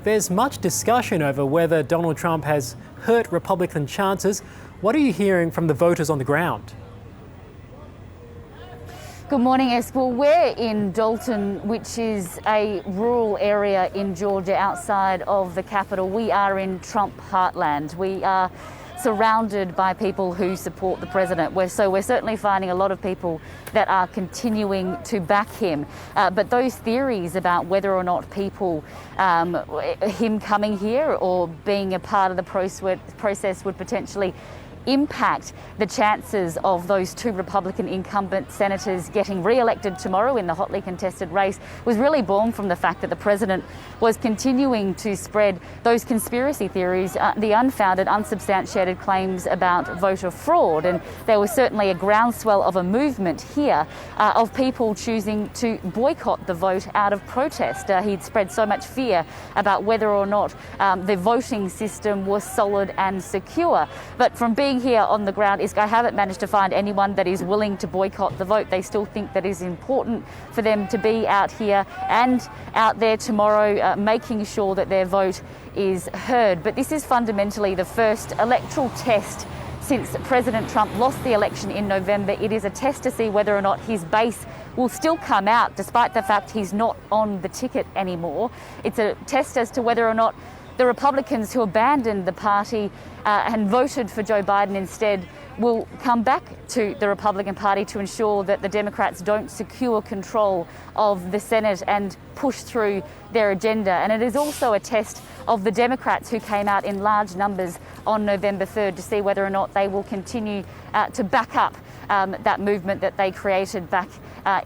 There's much discussion over whether Donald Trump has hurt Republican chances. What are you hearing from the voters on the ground? Good morning, Ernst. Well, we're in Dalton, which is a rural area in Georgia outside of the capital. We are in Trump heartland. We are surrounded by people who support the president. We're certainly finding a lot of people that are continuing to back him. But those theories about whether or not people, him coming here or being a part of the process would potentially impact the chances of those two Republican incumbent senators getting re-elected tomorrow in the hotly contested race was really born from the fact that the president was continuing to spread those conspiracy theories, the unfounded, unsubstantiated claims about voter fraud. And there was certainly a groundswell of a movement here of people choosing to boycott the vote out of protest. He'd spread so much fear about whether or not the voting system was solid and secure. But from being here on the ground, I haven't managed to find anyone that is willing to boycott the vote. They still think that it is important for them to be out here and out there tomorrow, making sure that their vote is heard. But this is fundamentally the first electoral test since President Trump lost the election in November. It is a test to see whether or not his base will still come out, despite the fact he's not on the ticket anymore. It's a test as to whether or not the Republicans who abandoned the party and voted for Joe Biden instead will come back to the Republican Party to ensure that the Democrats don't secure control of the Senate and push through their agenda. And it is also a test of the Democrats who came out in large numbers on November 3rd to see whether or not they will continue to back up that movement that they created back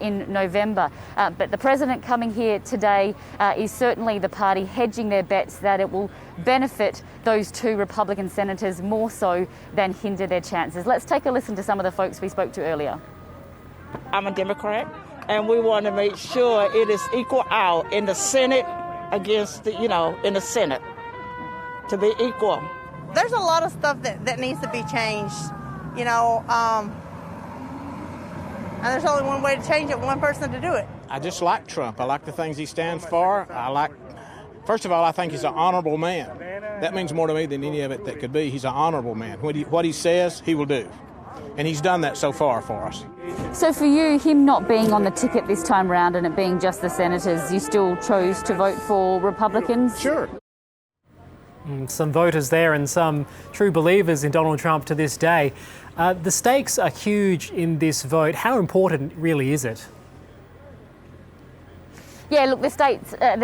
in November. But the president coming here today is certainly the party hedging their bets that it will benefit those two Republican senators more so than hinder their chances. Let's take a listen to some of the folks we spoke to earlier. I'm a Democrat, and we want to make sure it is equal out in the Senate against the, in the Senate to be equal. There's a lot of stuff that needs to be changed, and there's only one way to change it, one person to do it. I just like Trump. I like the things he stands for. First of all, I think he's an honorable man. That means more to me than any of it that could be. He's an honorable man. What he says, he will do. And he's done that so far for us. So for you, him not being on the ticket this time round and it being just the senators, you still chose to vote for Republicans? Sure. Some voters there and some true believers in Donald Trump to this day. The stakes are huge in this vote. How important really is it? Yeah, look, the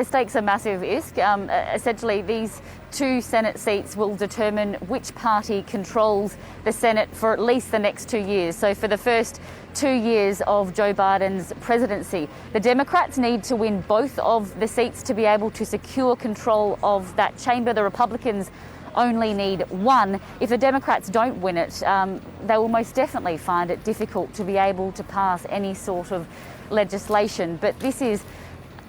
stakes are massive, Isk. Essentially, these two Senate seats will determine which party controls the Senate for at least the next 2 years. So for the first 2 years of Joe Biden's presidency, the Democrats need to win both of the seats to be able to secure control of that chamber. The Republicans only need one. If the Democrats don't win it, they will most definitely find it difficult to be able to pass any sort of legislation. But this is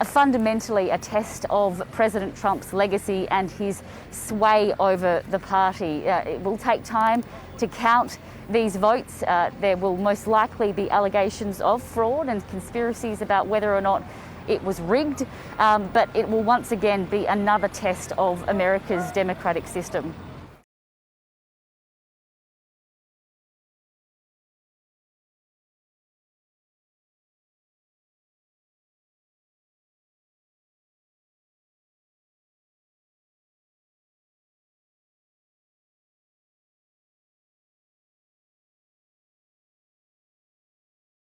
fundamentally a test of President Trump's legacy and his sway over the party. It will take time to count these votes. There will most likely be allegations of fraud and conspiracies about whether or not it was rigged, but it will once again be another test of America's democratic system.